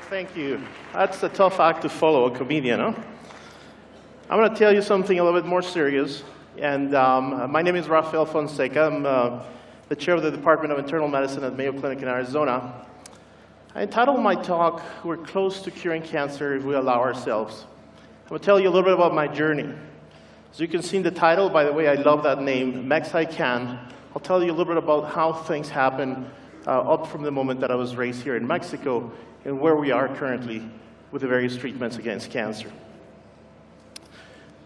Thank you. That's a tough act to follow, a comedian, huh? I'm going to tell you something a little bit more serious. And my name is Rafael Fonseca. I'm the chair of the Department of Internal Medicine at Mayo Clinic in Arizona. I entitled my talk, "We're Close to Curing Cancer If We Allow Ourselves." I'm going to tell you a little bit about my journey. As you can see in the title, by the way, I love that name, Mex I Can. I'll tell you a little bit about how things happen up from the moment that I was raised here in Mexico and where we are currently with the various treatments against cancer.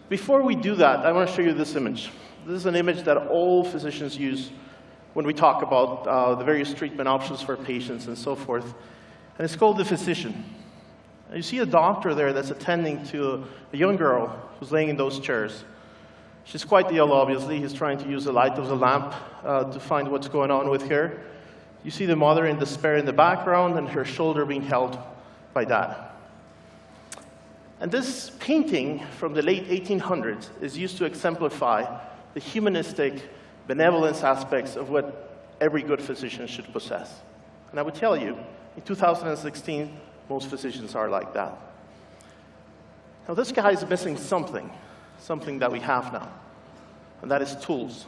Before we do that, I want to show you this image. This is an image that all physicians use when we talk about the various treatment options for patients and so forth. And it's called the physician. And you see a doctor there that's attending to a young girl who's laying in those chairs. She's quite ill, obviously. He's trying to use the light of the lamp to find what's going on with her. You see the mother in despair in the background and her shoulder being held by dad. And this painting from the late 1800s is used to exemplify the humanistic benevolence aspects of what every good physician should possess. And I would tell you, in 2016, most physicians are like that. Now this guy is missing something that we have now, and that is tools.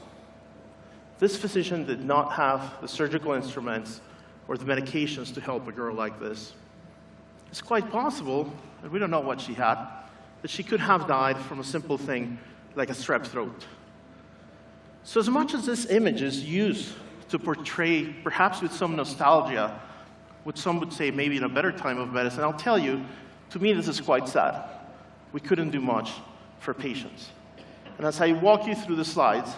This physician did not have the surgical instruments or the medications to help a girl like this. It's quite possible, and we don't know what she had, that she could have died from a simple thing like a strep throat. So as much as this image is used to portray, perhaps with some nostalgia, what some would say maybe in a better time of medicine, I'll tell you, to me this is quite sad. We couldn't do much for patients. And as I walk you through the slides,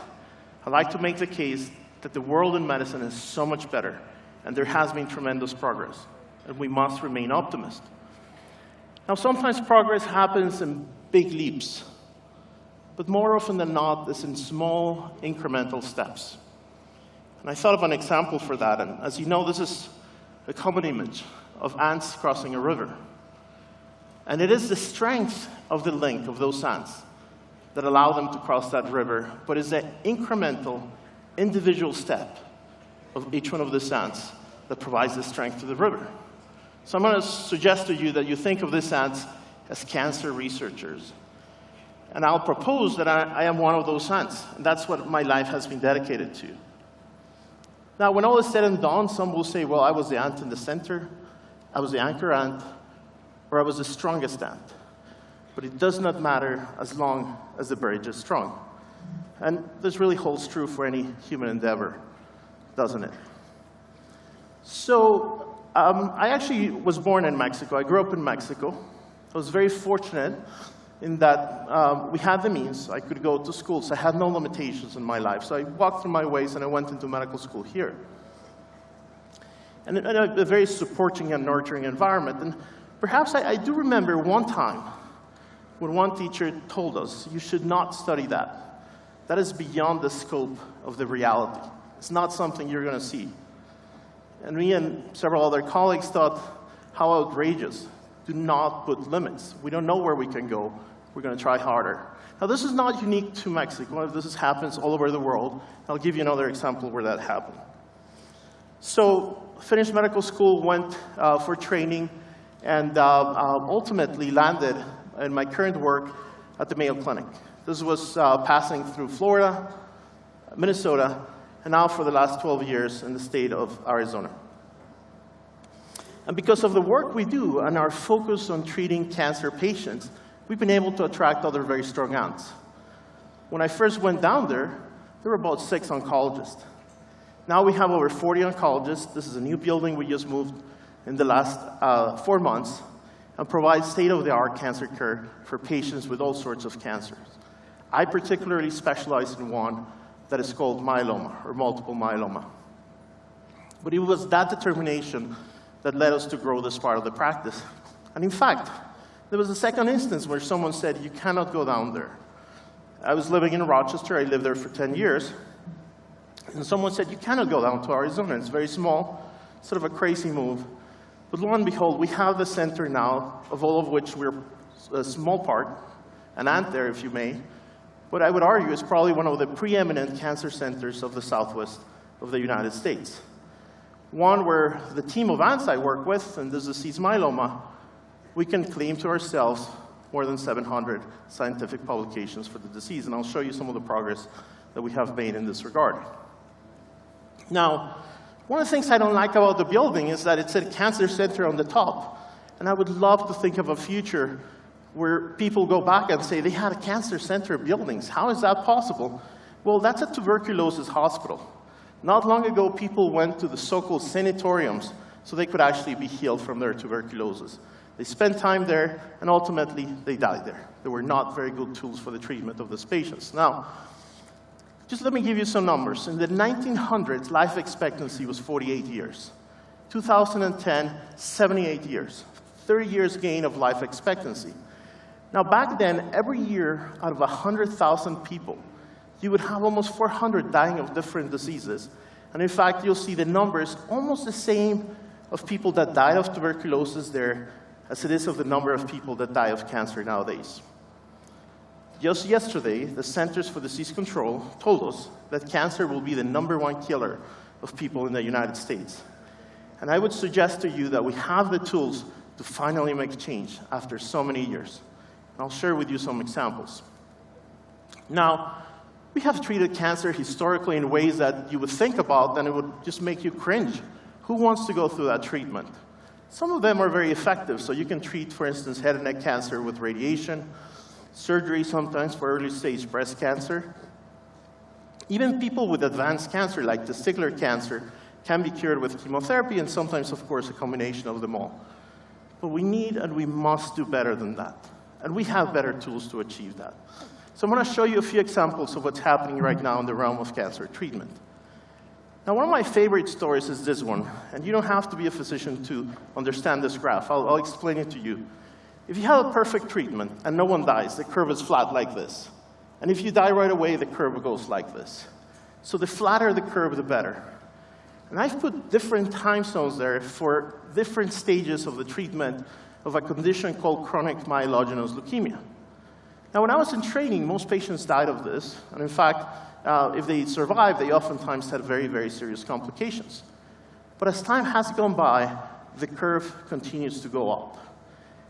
I'd like to make the case that the world in medicine is so much better, and there has been tremendous progress, and we must remain optimistic. Now, sometimes progress happens in big leaps, but more often than not, it's in small, incremental steps. And I thought of an example for that, and as you know, this is a common image of ants crossing a river. And it is the strength of the link of those ants that allow them to cross that river, but it's the incremental, individual step of each one of the ants that provides the strength to the river. So I'm going to suggest to you that you think of these ants as cancer researchers. And I'll propose that I am one of those ants, and that's what my life has been dedicated to. Now, when all is said and done, some will say, well, I was the ant in the center, I was the anchor ant, or I was the strongest ant. But it does not matter as long as the bridge is strong. And this really holds true for any human endeavor, doesn't it? So I actually was born in Mexico. I grew up in Mexico. I was very fortunate in that we had the means. I could go to school, so I had no limitations in my life. So I walked through my ways, and I went into medical school here. And in a very supporting and nurturing environment. And perhaps I do remember one time when one teacher told us, you should not study that. That is beyond the scope of the reality. It's not something you're going to see. And me and several other colleagues thought, how outrageous. Do not put limits. We don't know where we can go. We're going to try harder. Now, this is not unique to Mexico. This happens all over the world. I'll give you another example where that happened. So, finished medical school, went for training, and ultimately landed in my current work at the Mayo Clinic. This was passing through Florida, Minnesota, and now for the last 12 years in the state of Arizona. And because of the work we do and our focus on treating cancer patients, we've been able to attract other very strong ants. When I first went down there were about 6 oncologists. Now we have over 40 oncologists. This is a new building we just moved in the last 4 months, and provides state-of-the-art cancer care for patients with all sorts of cancers. I particularly specialize in one that is called myeloma, or multiple myeloma. But it was that determination that led us to grow this part of the practice. And in fact, there was a second instance where someone said, you cannot go down there. I was living in Rochester. I lived there for 10 years. And someone said, you cannot go down to Arizona. It's very small, sort of a crazy move. But lo and behold, we have the center now, of all of which we're a small part, an ant there, if you may. But I would argue it's probably one of the preeminent cancer centers of the Southwest of the United States. One where the team of ants I work with in this disease myeloma, we can claim to ourselves more than 700 scientific publications for the disease, and I'll show you some of the progress that we have made in this regard. Now, one of the things I don't like about the building is that it said Cancer Center on the top, and I would love to think of a future where people go back and say they had a cancer center buildings. How is that possible? Well, that's a tuberculosis hospital. Not long ago, people went to the so-called sanatoriums so they could actually be healed from their tuberculosis. They spent time there, and ultimately, they died there. There were not very good tools for the treatment of these patients. Now, just let me give you some numbers. In the 1900s, life expectancy was 48 years. 2010, 78 years. 30 years gain of life expectancy. Now, back then, every year, out of 100,000 people, you would have almost 400 dying of different diseases. And in fact, you'll see the numbers almost the same of people that died of tuberculosis there as it is of the number of people that die of cancer nowadays. Just yesterday, the Centers for Disease Control told us that cancer will be the #1 killer of people in the United States. And I would suggest to you that we have the tools to finally make change after so many years. And I'll share with you some examples. Now, we have treated cancer historically in ways that you would think about and it would just make you cringe. Who wants to go through that treatment? Some of them are very effective. So you can treat, for instance, head and neck cancer with radiation, surgery sometimes for early stage breast cancer. Even people with advanced cancer, like testicular cancer, can be cured with chemotherapy and sometimes, of course, a combination of them all. But we need and we must do better than that. And we have better tools to achieve that. So I'm going to show you a few examples of what's happening right now in the realm of cancer treatment. Now, one of my favorite stories is this one. And you don't have to be a physician to understand this graph. I'll explain it to you. If you have a perfect treatment and no one dies, the curve is flat like this. And if you die right away, the curve goes like this. So the flatter the curve, the better. And I've put different time zones there for different stages of the treatment of a condition called chronic myelogenous leukemia. Now, when I was in training, most patients died of this. And in fact, if they survived, they oftentimes had very, very serious complications. But as time has gone by, the curve continues to go up.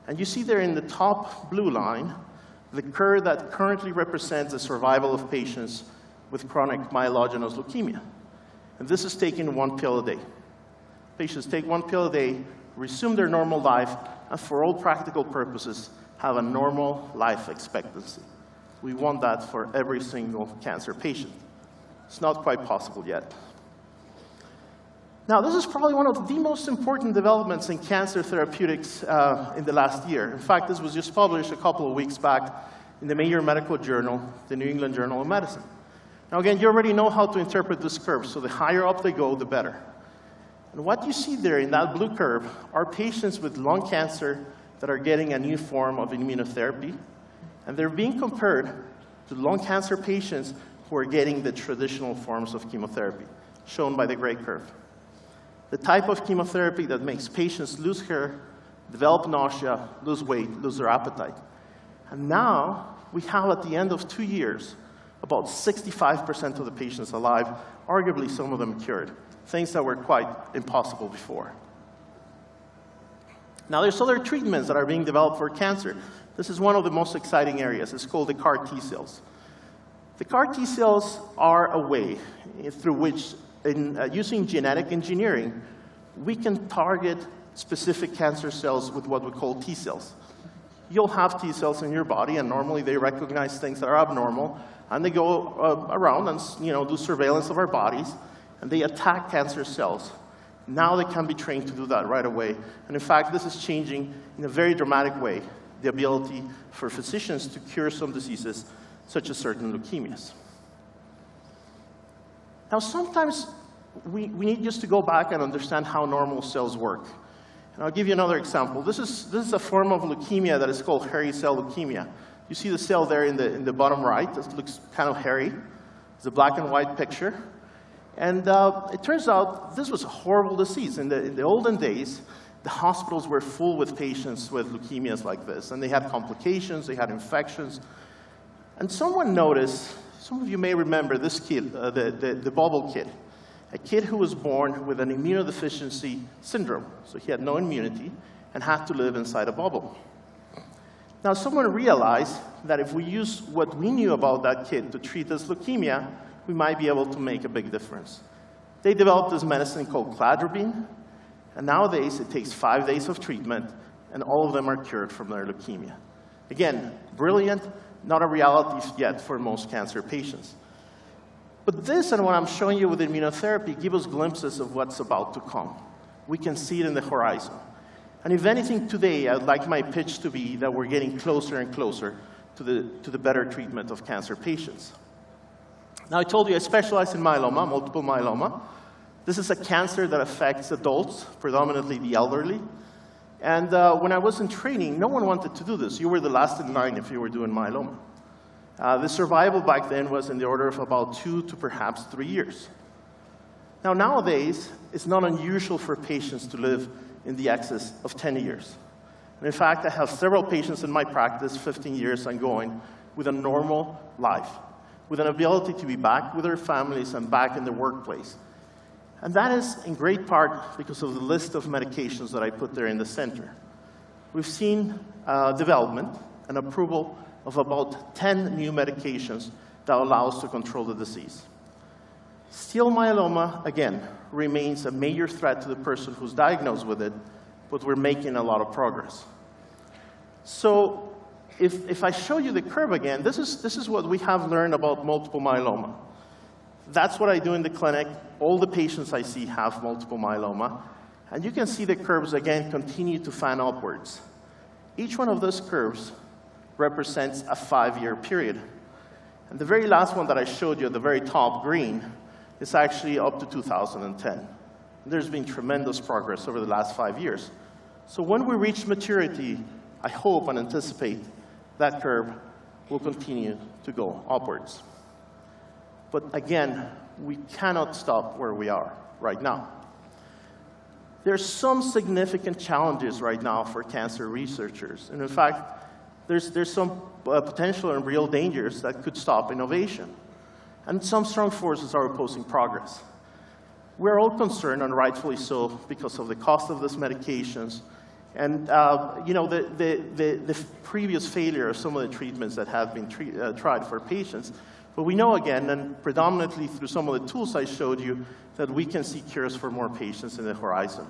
And you see there in the top blue line, the curve that currently represents the survival of patients with chronic myelogenous leukemia. And this is taking 1 pill a day. Patients take 1 pill a day, resume their normal life, and for all practical purposes, have a normal life expectancy. We want that for every single cancer patient. It's not quite possible yet. Now, this is probably one of the most important developments in cancer therapeutics in the last year. In fact, this was just published a couple of weeks back in the major medical journal, the New England Journal of Medicine. Now, again, you already know how to interpret this curve, so the higher up they go, the better. And what you see there in that blue curve are patients with lung cancer that are getting a new form of immunotherapy, and they're being compared to lung cancer patients who are getting the traditional forms of chemotherapy, shown by the gray curve. The type of chemotherapy that makes patients lose hair, develop nausea, lose weight, lose their appetite. And now, we have at the end of 2 years, about 65% of the patients alive, arguably some of them cured, things that were quite impossible before. Now, there's other treatments that are being developed for cancer. This is one of the most exciting areas. It's called the CAR T cells. The CAR T cells are a way through which, using genetic engineering, we can target specific cancer cells with what we call T cells. You'll have T cells in your body, and normally they recognize things that are abnormal, and they go around and do surveillance of our bodies, and they attack cancer cells. Now they can be trained to do that right away. And in fact, this is changing in a very dramatic way the ability for physicians to cure some diseases, such as certain leukemias. Now, sometimes we need just to go back and understand how normal cells work. And I'll give you another example. This is a form of leukemia that is called hairy cell leukemia. You see the cell there in the bottom right. It looks kind of hairy. It's a black and white picture. And it turns out this was a horrible disease. In the olden days, the hospitals were full with patients with leukemias like this. And they had complications, they had infections. And someone noticed, some of you may remember this kid, the bubble kid. a kid who was born with an immunodeficiency syndrome. So he had no immunity and had to live inside a bubble. Now, someone realized that if we use what we knew about that kid to treat his leukemia, we might be able to make a big difference. They developed this medicine called cladribine, and nowadays it takes 5 days of treatment, and all of them are cured from their leukemia. Again, brilliant, not a reality yet for most cancer patients. But this and what I'm showing you with immunotherapy give us glimpses of what's about to come. We can see it in the horizon. And if anything today, I'd like my pitch to be that we're getting closer and closer to the better treatment of cancer patients. Now, I told you I specialize in myeloma, multiple myeloma. This is a cancer that affects adults, predominantly the elderly. And when I was in training, no one wanted to do this. You were the last in line if you were doing myeloma. The survival back then was in the order of about 2 to perhaps 3 years. Now, nowadays, it's not unusual for patients to live in the excess of 10 years. And in fact, I have several patients in my practice, 15 years and going, with a normal life, with an ability to be back with their families and back in the workplace. And that is in great part because of the list of medications that I put there in the center. We've seen development and approval of about 10 new medications that allow us to control the disease. Still, myeloma, again, remains a major threat to the person who's diagnosed with it, but we're making a lot of progress. So if I show you the curve again, this is what we have learned about multiple myeloma. That's what I do in the clinic. All the patients I see have multiple myeloma. And you can see the curves, again, continue to fan upwards. Each one of those curves represents a 5-year period. And the very last one that I showed you at the very top, green, is actually up to 2010. There's been tremendous progress over the last 5 years. So when we reach maturity, I hope and anticipate that curve will continue to go upwards. But again, we cannot stop where we are right now. There's some significant challenges right now for cancer researchers. And in fact, there's some potential and real dangers that could stop innovation. And some strong forces are opposing progress. We're all concerned, and rightfully so, because of the cost of these medications and the previous failure of some of the treatments that have been tried for patients. But we know again, and predominantly through some of the tools I showed you, that we can see cures for more patients in the horizon.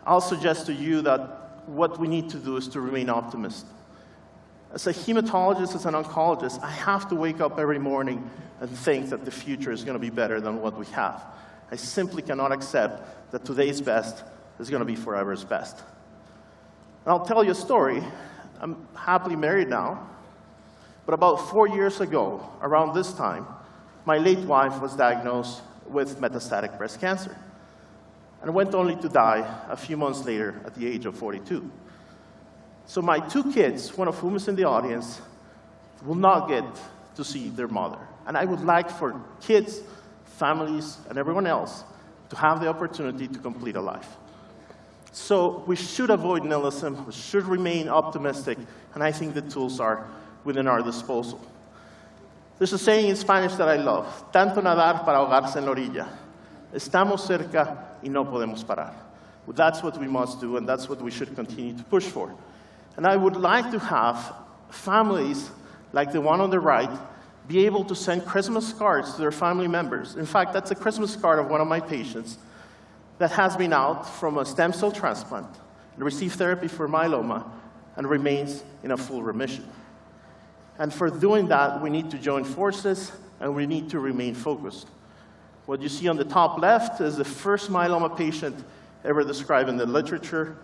I'll suggest to you that what we need to do is to remain optimistic. As a hematologist, as an oncologist, I have to wake up every morning and think that the future is going to be better than what we have. I simply cannot accept that today's best is going to be forever's best. And I'll tell you a story. I'm happily married now, but about 4 years ago, around this time, my late wife was diagnosed with metastatic breast cancer and went only to die a few months later at the age of 42. So my 2 kids, one of whom is in the audience, will not get to see their mother. And I would like for kids, families, and everyone else to have the opportunity to complete a life. So we should avoid nihilism, we should remain optimistic, and I think the tools are within our disposal. There's a saying in Spanish that I love, tanto nadar para ahogarse en la orilla. Estamos cerca y no podemos parar. Well, that's what we must do, and that's what we should continue to push for. And I would like to have families like the one on the right be able to send Christmas cards to their family members. In fact, that's a Christmas card of one of my patients that has been out from a stem cell transplant and received therapy for myeloma and remains in a full remission. And for doing that, we need to join forces and we need to remain focused. What you see on the top left is the first myeloma patient ever described in the literature.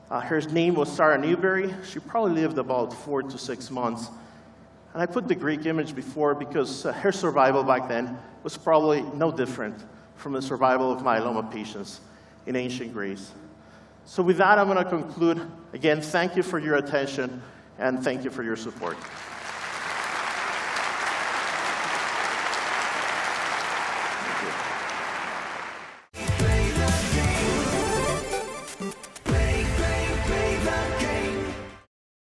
Her name was Sarah Newberry. She probably lived about 4 to 6 months. And I put the Greek image before because her survival back then was probably no different from the survival of myeloma patients in ancient Greece. So with that, I'm going to conclude. Again, thank you for your attention, and thank you for your support.